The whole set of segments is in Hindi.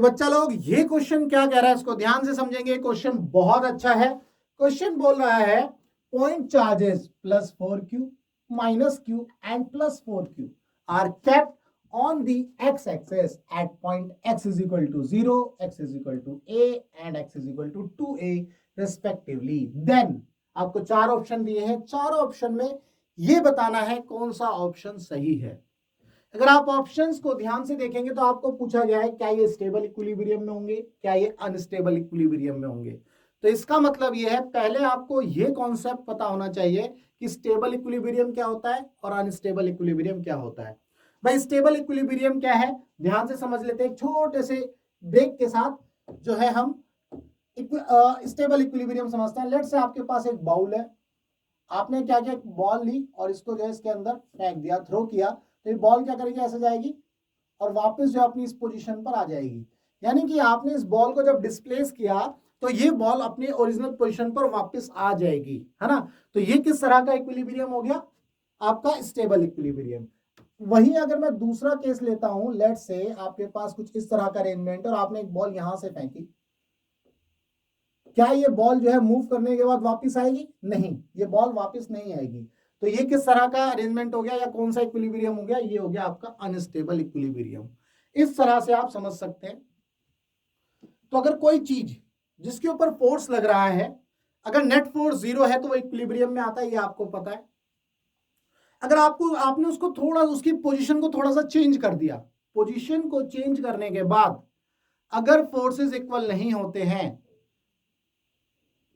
तो बच्चा लोग ये क्वेश्चन क्या कह रहा है इसको ध्यान से समझेंगे। क्वेश्चन बहुत अच्छा है। क्वेश्चन बोल रहा है point charges +4q -q and +4q are kept on the x-axis at point x is equal to 0, x is equal to a and x is equal to 2a respectively. Then आपको चार ऑप्शन दिए हैं, चारों ऑप्शन में ये बताना है कौन सा ऑप्शन सही है। अगर आप ऑप्शंस को ध्यान से देखेंगे तो आपको पूछा गया है क्या ये स्टेबल इक्विलिब्रियम में होंगे, क्या ये अनस्टेबल इक्विलिब्रियम में होंगे। तो इसका मतलब ये है पहले आपको ये कॉन्सेप्ट पता होना चाहिए कि स्टेबल इक्विलिब्रियम क्या होता है और अनस्टेबल इक्विलिब्रियम क्या होता है। भाई स्टेबल इक्विलिब्रियम क्या है ध्यान से समझ लेते हैं। छोटे से ब्रेक के साथ जो है हम स्टेबल इक्विलिब्रियम समझते हैं। लेट से आपके पास एक बाउल है, आपने क्या किया, बॉल ली और इसको जो है इसके अंदर फेंक दिया, थ्रो किया, तो ये बॉल क्या करेगी, ऐसे जाएगी और वापस जो अपनी इस पोजीशन पर आ जाएगी। यानी कि आपने इस बॉल को जब डिस्प्लेस किया तो ये बॉल अपनी ओरिजिनल पोजीशन पर वापस आ जाएगी, है ना। तो ये किस तरह का इक्विलिब्रियम हो गया, आपका स्टेबल इक्विलिब्रियम। वहीं अगर मैं दूसरा केस लेता हूं, लेट से आपके पास कुछ इस तरह का अरेंजमेंट और आपने एक बॉल यहां से फेंकी, क्या ये बॉल जो है मूव करने के बाद वापस आएगी? नहीं, ये बॉल वापस नहीं आएगी। तो ये किस तरह का अरेंजमेंट हो गया या कौन सा इक्विलिब्रियम हो गया, ये हो गया आपका अनस्टेबल इक्विलिब्रियम। इस तरह से आप समझ सकते हैं। तो अगर कोई चीज जिसके ऊपर फोर्स लग रहा है, अगर नेट फोर्स 0 है तो वो इक्विलिब्रियम में आता है, ये आपको पता है। अगर आपने उसको थोड़ा, उसकी पोजीशन को थोड़ा सा चेंज कर दिया, पोजीशन को चेंज करने के बाद अगर फोर्सेस इक्वल नहीं होते हैं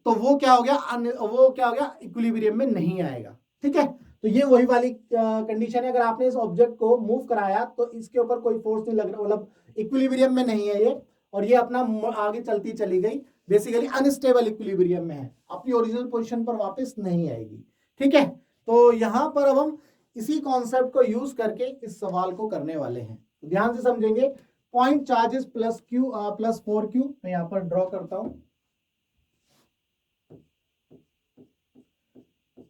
तो वो क्या हो गया, इक्विलिब्रियम में नहीं आएगा। ठीक है, तो ये वही वाली कंडीशन है। अगर आपने इस ऑब्जेक्ट को मूव कराया तो इसके ऊपर कोई फोर्स नहीं लग रहा, मतलब इक्विलिब्रियम में नहीं है ये, और ये अपना आगे चलती चली गई, बेसिकली अनस्टेबल इक्विलिब्रियम में है, अपनी ओरिजिनल पोजीशन पर वापस नहीं आएगी। ठीक है, तो यहां पर अब हम इसी कॉन्सेप्ट को यूज करके इस सवाल को करने वाले हैं। तो ध्यान से समझेंगे। पॉइंट चार्जेस +4q, मैं यहां पर ड्रॉ करता हूं।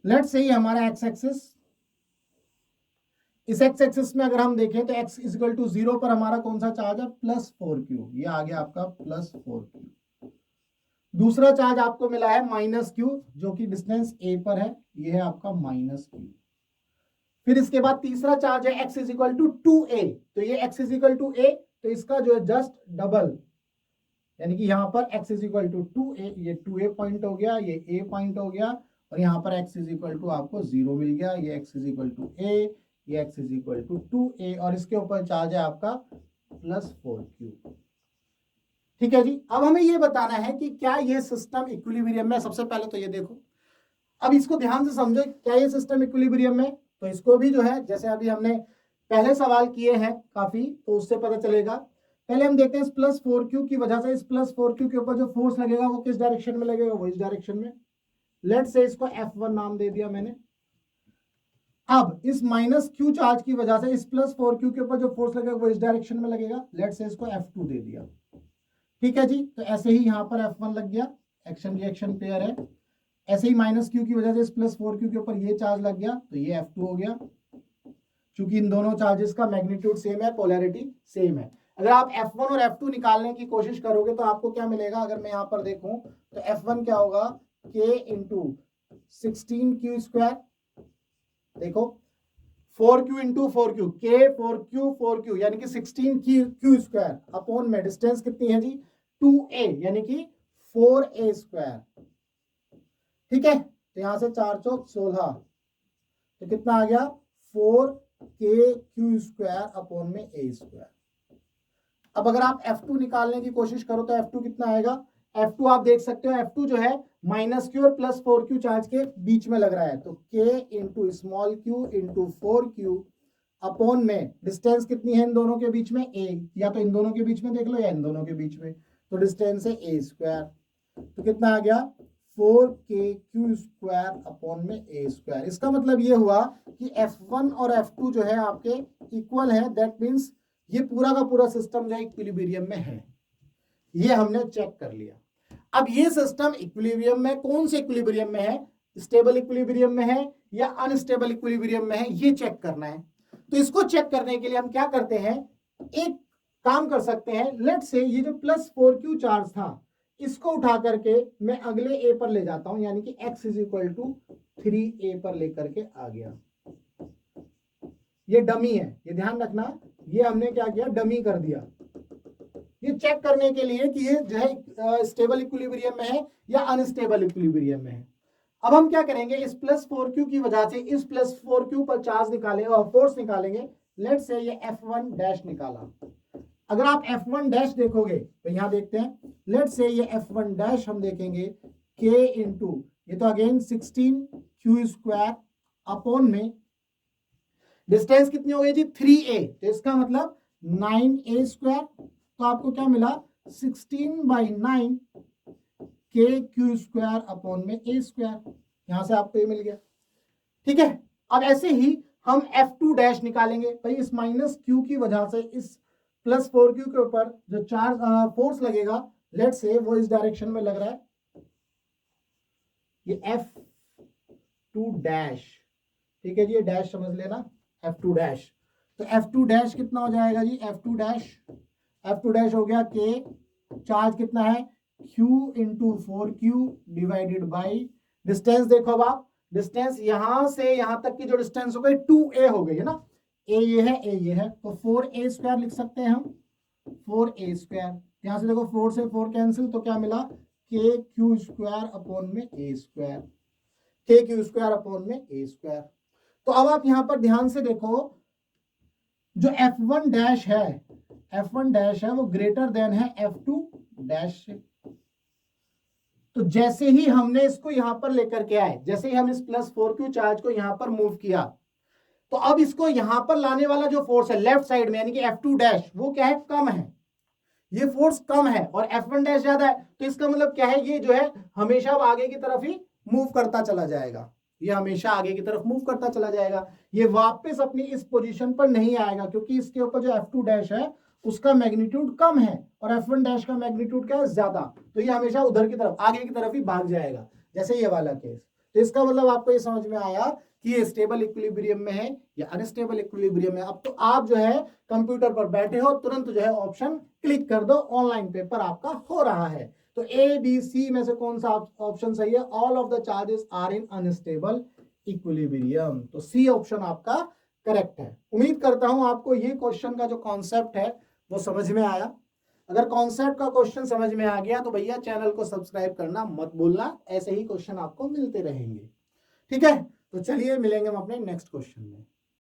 लेट्स से हमारा एक्स एक्सिस, इस एक्स एक्सिस में अगर हम देखें तो x इक्वल टू 0 पर हमारा कौन सा चार्ज है, +4q, ये आ गया आपका +4q। दूसरा चार्ज आपको मिला है -q, जो कि डिस्टेंस a पर है, ये है आपका -q। फिर इसके बाद तीसरा चार्ज है x इक्वल टू 2a, तो ये x इक्वल टू a, तो इसका जो है जस्ट डबल, यानी कि यहां पर x इक्वल टू 2a, ये 2a पॉइंट हो गया, ये a पॉइंट हो गया, और यहां पर x इक्वल टू आपको 0 मिल गया, ये x इक्वल टू a, ये x इक्वल टू 2a, और इसके ऊपर चार्ज है आपका +4q। ठीक है जी, अब हमें ये बताना है कि क्या ये सिस्टम इक्विलिब्रियम में। सबसे पहले तो ये देखो, अब इसको ध्यान से समझो, क्या ये सिस्टम इक्विलिब्रियम में। तो इसको भी जो है, जैसे अभी हमने पहले सवाल किए हैं काफी, तो उससे पता चलेगा। पहले हम देखते हैं इस +4q की वजह से, इस +4q के ऊपर जो फोर्स लगेगा वो किस डायरेक्शन में लगेगा, वो इस डायरेक्शन में। लेट से इसको F1 नाम दे दिया मैंने। अब इस -q चार्ज की वजह से इस +4q के ऊपर जो फोर्स लगेगा वो इस डायरेक्शन में लगेगा। लेट से इसको F2 दे दिया। ठीक है जी, तो ऐसे ही यहां पर F1 लग गया, एक्शन रिएक्शन पेयर है। ऐसे ही -q की वजह से इस +4q के ऊपर ये चार्ज लग गया, तो ये F2 हो गया। चूंकि इन दोनों चार्जेस का मैग्नीट्यूड सेम है, पोलैरिटी सेम है। अगर आप F1 और F2 निकालने की कोशिश करोगे तो आपको क्या मिलेगा, अगर मैं यहां पर देखूं तो F1 क्या होगा, k इंटू 16q², देखो 4q into 4q, k 4q यानी कि 16q² अपॉन में डिस्टेंस कितनी है जी, 2a, यानी कि 4a²। ठीक है, तो यहां से 4 चौक 16, तो कितना आ गया, 4kq² अपॉन में a²। अब अगर आप F2 निकालने की कोशिश करो तो F2 कितना आएगा, F2 आप देख सकते हो, F2 जो है -q और +4q चार्ज के बीच में लग रहा है, तो k into small q into 4q upon में डिस्टेंस कितनी है इन दोनों के बीच में, a, या तो इन दोनों के बीच में देख लो या इन दोनों के बीच में, तो डिस्टेंस है a², तो कितना आ गया, 4kq² अपॉन में a²। इसका मतलब ये हुआ कि F1 और F2 जो है आपके इक्वल है, दैट मीन्स ये पूरा का पूरा सिस्टम जो है इक्विलिब्रियम में है, ये हमने चेक कर लिया। अब ये सिस्टम इक्विलिब्रियम में, कौन से इक्विलिब्रियम में है, स्टेबल इक्विलिब्रियम में है या अनस्टेबल इक्विलिब्रियम में है, ये चेक करना है। तो इसको चेक करने के लिए हम क्या करते हैं, एक काम कर सकते हैं, लेट से ये जो +4q चार्ज था इसको उठा करके मैं अगले ए पर ले जाता हूं, यानी कि x is equal to 3a पर लेकर के आ गया। ये डमी है, ये ध्यान रखना, ये हमने क्या किया, डमी कर दिया, ये चेक करने के लिए कि ये जो है स्टेबल इक्विलिब्रियम में है या अनस्टेबल इक्विलिब्रियम में है। अब हम क्या करेंगे, इस +4q की वजह से इस +4q पर चार्ज निकालेंगे और फोर्स निकालेंगे। लेट से ये F1 डैश निकाला। अगर आप F1 डैश देखोगे तो यहां देखते हैं, लेट से ये F1 डैश हम देखेंगे K इंटू, ये तो अगेन 16q² अपॉन में डिस्टेंस कितनी हो गई जी, 3a, तो इसका मतलब 9a²। तो आपको क्या मिला, 16/9 kq² अपॉन में a²। यहां से आपको ये मिल गया, ठीक है। अब ऐसे ही हम F2 डैश निकालेंगे। भाई इस -q की वजह से इस +4q के ऊपर जो चार्ज फोर्स लगेगा, लेट से वो इस डायरेक्शन में लग रहा है, ये F2 डैश, ठीक है जी, ये डैश समझ लेना, F2 डैश। तो F2 डैश कितना हो जाएगा जी, F2 डैश हो गया K, चार्ज कितना है Q into 4Q divided by distance. देखो अब आप, डिस्टेंस यहां से यहां तक की जो डिस्टेंस हो गई 2a हो गई है ना, a ये है, a ये है, तो 4a² लिख सकते हैं हम, 4a²। यहां से देखो 4 से 4 कैंसिल, तो क्या मिला, kq² अपॉन में a², kq² अपॉन में a²। तो अब आप यहां पर ध्यान से देखो, जो F1 डैश है वो ग्रेटर देन है F2 डैश से। तो जैसे ही हमने इसको यहां पर लेकर के आए, जैसे ही हम इस +4q चार्ज को यहां पर मूव किया, तो अब इसको यहां पर लाने वाला जो फोर्स है लेफ्ट साइड में, यानी कि F2 डैश, वो क्या है, कम है, ये फोर्स कम है और F1 डैश ज्यादा है। तो इसका मतलब क्या है, ये जो है हमेशा आगे की तरफ ही मूव करता चला जाएगा, ये हमेशा आगे की तरफ मूव करता चला जाएगा, ये वापस अपनी इस पोजीशन पर नहीं आएगा, क्योंकि इसके ऊपर जो F2 डैश है उसका मैग्नीट्यूड कम है और F1 डैश का मैग्नीट्यूड क्या है, ज्यादा। तो ये हमेशा उधर की तरफ, आगे की तरफ ही भाग जाएगा, जैसे ये वाला केस। तो इसका मतलब आपको ये समझ में आया कि ये स्टेबल इक्विलिब्रियम में है या अनस्टेबल इक्विलिब्रियम में। अब तो आप जो है कंप्यूटर पर बैठे हो, तुरंत जो है ऑप्शन क्लिक कर दो, ऑनलाइन पेपर आपका हो रहा है। तो ए बी सी में से कौन सा ऑप्शन सही है, all of the charges are in unstable equilibrium, तो सी ऑप्शन आपका करेक्ट है। उम्मीद करता हूं आपको ये क्वेश्चन का जो कॉन्सेप्ट है वो समझ में आया। अगर कॉन्सेप्ट का क्वेश्चन समझ में आ गया तो भैया चैनल को सब्सक्राइब करना मत भूलना, ऐसे ही क्वेश्चन आपको मिलते रहेंगे, ठीक है। तो चलिए मिलेंगे हम अपने नेक्स्ट क्वेश्चन में।